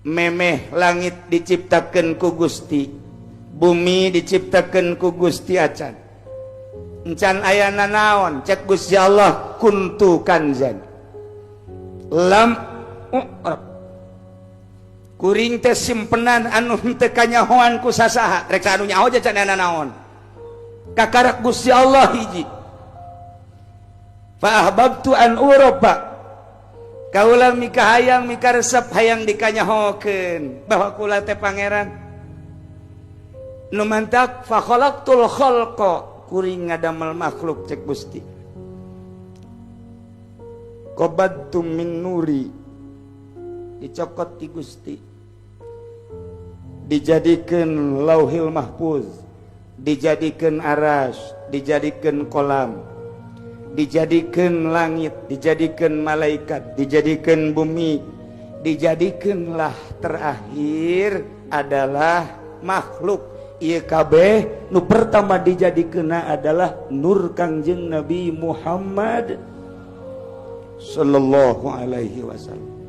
memeh langit diciptakeun ku Gusti, bumi diciptakeun ku Gusti acan. Encan ayana naon cek Gusti Allah, kuntu kanzan lam kuring teh simpenan anu henteu kanyahoan ku sasaha, rek anu nyaho aja can naon kakarak Gusti Allah hiji. Fa ahbabtu an uroba, kaula mika hayang mika resep hayang dikanyahokeun bahwa kula teh pangeran nu mantak. Fa khalaqtul khalqa, kuring ngadamel makhluk cek Gusti. Qabadtum min nuri, dicokot ti Gusti, dijadikeun lauhil mahfuz, dijadikeun aras, dijadikeun kolam, dijadikeun langit, dijadikeun malaikat, dijadikeun bumi, dijadikeunlah terakhir adalah makhluk. Ieu kabeh nu pertama dijadikeunna adalah nur Kangjeng Nabi Muhammad sallallahu alaihi wasallam.